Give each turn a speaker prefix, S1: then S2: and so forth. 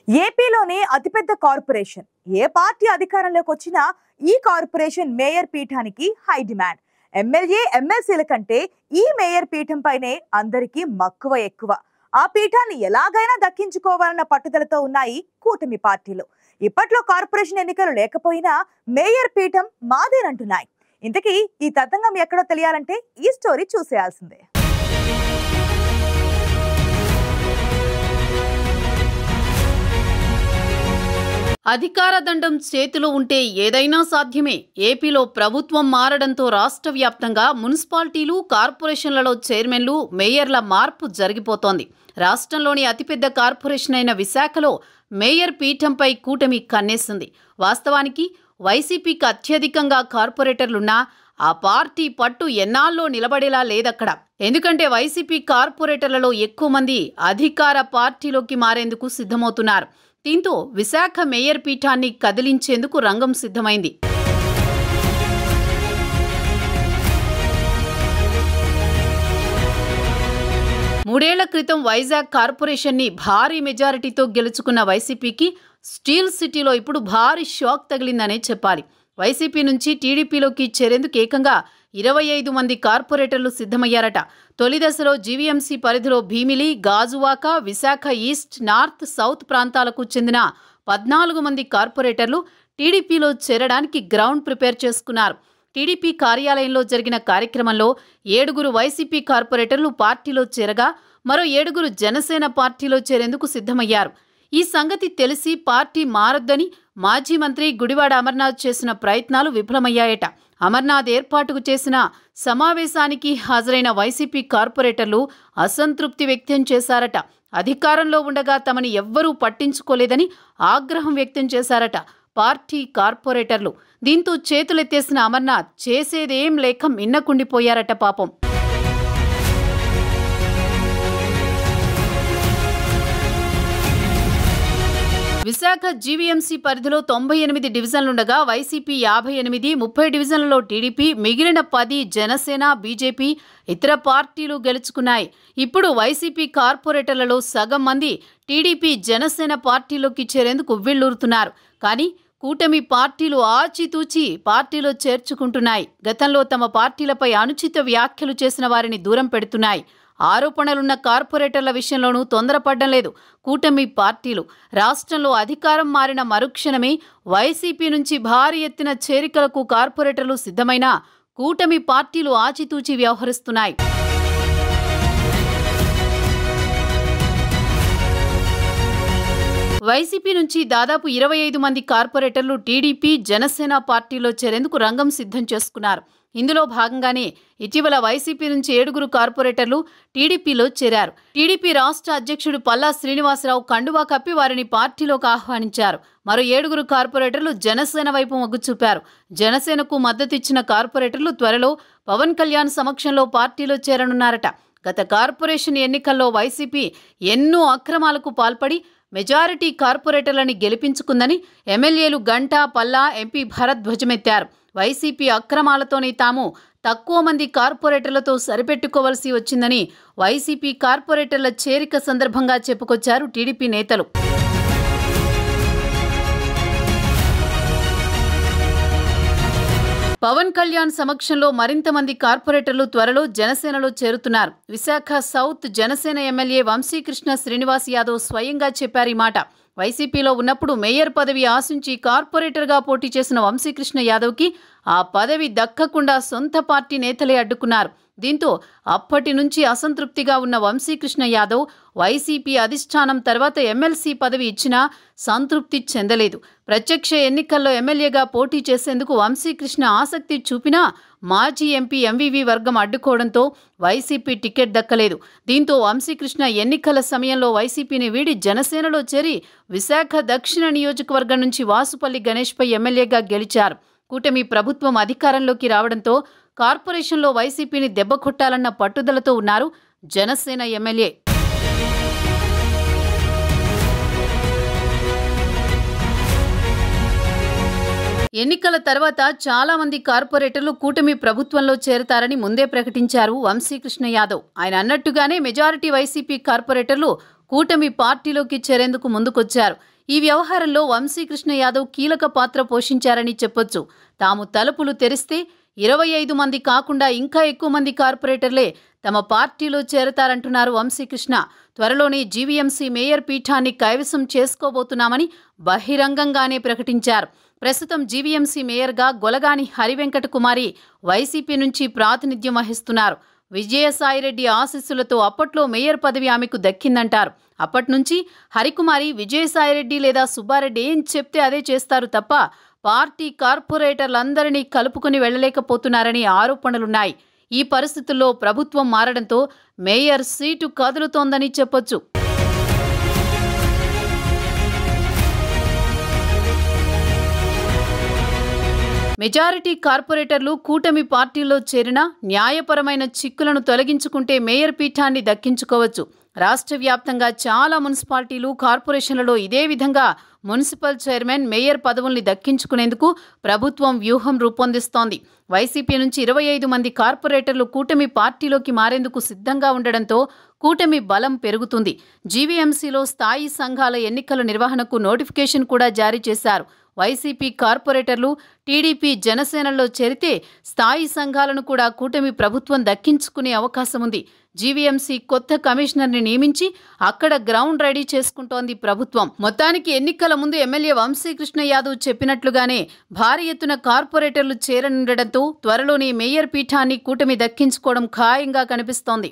S1: ఏపీలోనే అతిపెద్ద కార్పొరేషన్ ఏ పార్టీ అధికారంలోకి వచ్చినా ఈ కార్పొరేషన్ మేయర్ పీఠానికి హై డిమాండ్. ఎమ్మెల్యే ఎమ్మెల్సీల కంటే ఈ మేయర్ పీఠం పైనే అందరికీ మక్కువ ఎక్కువ. ఆ పీఠాన్ని ఎలాగైనా దక్కించుకోవాలన్న పట్టుదలతో ఉన్నాయి కూటమి పార్టీలు. ఇప్పట్లో కార్పొరేషన్ ఎన్నికలు లేకపోయినా మేయర్ పీఠం మాదేనంటున్నాయి. ఇంతకీ ఈ తతంగం ఎక్కడో తెలియాలంటే ఈ స్టోరీ చూసేయాల్సిందే.
S2: అధికార దండం చేతిలో ఉంటే ఏదైనా సాధ్యమే. ఏపీలో ప్రభుత్వం మారడంతో రాష్ట్ర వ్యాప్తంగా మున్సిపాలిటీలు, కార్పొరేషన్లలో చైర్మన్లు, మేయర్ల మార్పు జరిగిపోతోంది. రాష్ట్రంలోని అతిపెద్ద కార్పొరేషన్ అయిన విశాఖలో మేయర్ పీఠంపై కూటమి కన్నేసింది. వాస్తవానికి వైసీపీకి అత్యధికంగా కార్పొరేటర్లున్నా ఆ పార్టీ పట్టు ఎన్నాళ్ళో నిలబడేలా లేదక్కడ. ఎందుకంటే వైసీపీ కార్పొరేటర్లలో ఎక్కువ మంది అధికార పార్టీలోకి మారేందుకు సిద్ధమవుతున్నారు. దీంతో విశాఖ మేయర్ పీఠాన్ని కదిలించేందుకు రంగం సిద్ధమైంది. మూడేళ్ల క్రితం వైజాగ్ కార్పొరేషన్ని భారీ మెజారిటీతో గెలుచుకున్న వైసీపీకి స్టీల్ సిటీలో ఇప్పుడు భారీ షాక్ తగిలిందనే చెప్పాలి. వైసీపీ నుంచి టీడీపీలోకి చేరేందుకు ఏకంగా 25 మంది కార్పొరేటర్లు సిద్ధమయ్యారట. తొలి దశలో జీవీఎంసీ పరిధిలో Bheemili, Gajuwaka, Visakha east, north, south ప్రాంతాలకు చెందిన 14 మంది కార్పొరేటర్లు టీడీపీలో చేరడానికి గ్రౌండ్ ప్రిపేర్ చేసుకున్నారు. టీడీపీ కార్యాలయంలో జరిగిన కార్యక్రమంలో 7 వైసీపీ కార్పొరేటర్లు పార్టీలో చేరగా మరో 7 జనసేన పార్టీలో చేరేందుకు సిద్ధమయ్యారు. ఈ సంగతి తెలిసి పార్టీ మారొద్దని మాజీ మంత్రి గుడివాడ అమర్నాథ్ చేసిన ప్రయత్నాలు విఫలమయ్యాయట. అమర్నాథ్ ఏర్పాటుకు చేసిన సమావేశానికి హాజరైన వైసీపీ కార్పొరేటర్లు అసంతృప్తి వ్యక్తం చేశారట. అధికారంలో ఉండగా తమని ఎవ్వరూ పట్టించుకోలేదని ఆగ్రహం వ్యక్తం చేశారట పార్టీ కార్పొరేటర్లు. దీంతో చేతులెత్తేసిన అమర్నాథ్ చేసేదేం లేక మిన్నకుండిపోయారట పాపం. విశాఖ జీవీఎంసీ పరిధిలో 98 డివిజన్లుండగా వైసీపీ 58, 30 డివిజన్లలో టీడీపీ, మిగిలిన 10 జనసేన, బీజేపీ, ఇతర పార్టీలు గెలుచుకున్నాయి. ఇప్పుడు వైసీపీ కార్పొరేటర్లలో సగం మంది టీడీపీ, జనసేన పార్టీలోకి చేరేందుకు ఉవ్విళ్లూరుతున్నారు. కానీ కూటమి పార్టీలు ఆచితూచి పార్టీలో చేర్చుకుంటున్నాయి. గతంలో తమ పార్టీలపై అనుచిత వ్యాఖ్యలు చేసిన వారిని దూరం పెడుతున్నాయి. ఆరోపణలున్న కార్పొరేటర్ల విషయంలోనూ తొందరపడ్డం లేదు కూటమి పార్టీలు. రాష్ట్రంలో అధికారం మారిన మరుక్షణమే వైసీపీ నుంచి భారీ ఎత్తున చేరికలకు కార్పొరేటర్లు సిద్ధమైన కూటమి పార్టీలు ఆచితూచి వ్యవహరిస్తున్నాయి. వైసీపీ నుంచి దాదాపు 25 మంది కార్పొరేటర్లు టీడీపీ, జనసేన పార్టీలో చేరేందుకు రంగం సిద్ధం చేసుకున్నారు. ఇందులో భాగంగానే ఇటీవల వైసీపీ నుంచి 7 కార్పొరేటర్లు టీడీపీలో చేరారు. టీడీపీ రాష్ట్ర అధ్యక్షుడు పల్లా శ్రీనివాసరావు కండువా కప్పి వారిని పార్టీలోకి ఆహ్వానించారు. మరో 7 కార్పొరేటర్లు జనసేన వైపు మొగ్గు చూపారు. జనసేనకు మద్దతిచ్చిన కార్పొరేటర్లు త్వరలో పవన్ కళ్యాణ్ సమక్షంలో పార్టీలో చేరనున్నారట. గత కార్పొరేషన్ ఎన్నికల్లో వైసీపీ ఎన్నో అక్రమాలకు పాల్పడి మెజారిటీ కార్పొరేటర్లని గెలిపించుకుందని ఎమ్మెల్యేలు గంటా, పల్లా, ఎంపీ భరత్ ధ్వజమెత్తారు. వైసీపీ అక్రమాలతోనే తాము తక్కువ మంది కార్పొరేటర్లతో సరిపెట్టుకోవలసి వచ్చిందని వైసీపీ కార్పొరేటర్ల చేరిక సందర్భంగా చెప్పుకొచ్చారు టీడీపీ నేతలు. పవన్ కళ్యాణ్ సమక్షంలో మరింత మంది కార్పొరేటర్లు త్వరలో జనసేనలో చేరుతున్నారు. విశాఖ సౌత్ జనసేన ఎమ్మెల్యే వంశీకృష్ణ శ్రీనివాస్ యాదవ్ స్వయంగా చెప్పారు ఈ మాట. వైసీపీలో ఉన్నప్పుడు మేయర్ పదవి ఆశించి కార్పొరేటర్గా పోటీ చేసిన వంశీకృష్ణ యాదవ్కి ఆ పదవి దక్కకుండా సొంత పార్టీ నేతలే అడ్డుకున్నారు. దీంతో అప్పటి నుంచి అసంతృప్తిగా ఉన్న వంశీకృష్ణ యాదవ్ వైసీపీ అధిష్టానం తర్వాత ఎమ్మెల్సీ పదవి ఇచ్చినా సంతృప్తి చెందలేదు. ప్రత్యక్ష ఎన్నికల్లో ఎమ్మెల్యేగా పోటీ చేసేందుకు వంశీకృష్ణ ఆసక్తి చూపినా మాజీ ఎంపీ ఎంవీవీ వర్గం అడ్డుకోవడంతో వైసీపీ టికెట్ దక్కలేదు. దీంతో వంశీకృష్ణ ఎన్నికల సమయంలో వైసీపీని వీడి జనసేనలో చేరి విశాఖ దక్షిణ నియోజకవర్గం నుంచి వాసుపల్లి గణేష్పై ఎమ్మెల్యేగా గెలిచారు. కూటమి ప్రభుత్వం అధికారంలోకి రావడంతో కార్పొరేషన్లో వైసీపీని దెబ్బకొట్టాలన్న పట్టుదలతో ఉన్నారు జనసేన ఎమ్మెల్యే. ఎన్నికల తర్వాత చాలా మంది కార్పొరేటర్లు కూటమి ప్రభుత్వంలో చేరతారని ముందే ప్రకటించారు వంశీకృష్ణ యాదవ్. ఆయన అన్నట్టుగానే మెజారిటీ వైసీపీ కార్పొరేటర్లు కూటమి పార్టీలోకి చేరేందుకు ముందుకొచ్చారు. ఈ వ్యవహారంలో వంశీకృష్ణ యాదవ్ కీలక పాత్ర పోషించారని చెప్పొచ్చు. తాము తలుపులు తెరిస్తే 25 మంది కాకుండా ఇంకా ఎక్కువ మంది కార్పొరేటర్లే తమ పార్టీలో చేరతారంటున్నారు వంశీకృష్ణ. త్వరలోనే జీవీఎంసీ మేయర్ పీఠాన్ని కైవసం చేసుకోబోతున్నామని బహిరంగంగానే ప్రకటించారు. ప్రస్తుతం జీవీఎంసీ మేయర్గా గొలగాని హరివెంకట కుమారి వైసీపీ నుంచి ప్రాతినిధ్యం వహిస్తున్నారు. విజయసాయిరెడ్డి ఆశీస్సులతో అప్పట్లో మేయర్ పదవి ఆమెకు దక్కిందంటారు. అప్పట్నుంచి హరికుమారి విజయసాయిరెడ్డి లేదా సుబ్బారెడ్డి ఏం చెప్తే అదే చేస్తారు తప్ప పార్టీ కార్పొరేటర్లందరినీ కలుపుకుని వెళ్లలేకపోతున్నారని ఆరోపణలున్నాయి. ఈ పరిస్థితుల్లో ప్రభుత్వం మారడంతో మేయర్ సీటు కదులుతోందని చెప్పొచ్చు. మెజారిటీ కార్పొరేటర్లు కూటమి పార్టీలో చేరినా న్యాయపరమైన చిక్కులను తొలగించుకుంటే మేయర్ పీఠాన్ని దక్కించుకోవచ్చు. రాష్ట్ర వ్యాప్తంగా చాలా మున్సిపాలిటీలు, కార్పొరేషన్లలో ఇదే విధంగా మున్సిపల్ చైర్మన్, మేయర్ పదవుల్ని దక్కించుకునేందుకు ప్రభుత్వం వ్యూహం రూపొందిస్తోంది. వైసీపీ నుంచి 25 మంది కార్పొరేటర్లు కూటమి పార్టీలోకి మారేందుకు సిద్ధంగా ఉండడంతో కూటమి బలం పెరుగుతుంది. జీవీఎంసీలో స్థాయి సంఘాల ఎన్నికల నిర్వహణకు నోటిఫికేషన్ కూడా జారీ చేశారు. వైసీపీ కార్పొరేటర్లు టీడీపీ, జనసేనలో చేరితే స్థాయి సంఘాలను కూడా కూటమి ప్రభుత్వం దక్కించుకునే అవకాశం ఉంది. జీవీఎంసీ కొత్త కమిషనర్ని నియమించి అక్కడ గ్రౌండ్ రెడీ చేసుకుంటోంది ప్రభుత్వం. మొత్తానికి ఎన్నికల ముందు ఎమ్మెల్యే వంశీకృష్ణ యాదవ్ చెప్పినట్లుగానే భారీ ఎత్తున కార్పొరేటర్లు చేరనుండడంతో త్వరలోనే మేయర్ పీఠాన్ని కూటమి దక్కించుకోవడం ఖాయంగా కనిపిస్తోంది.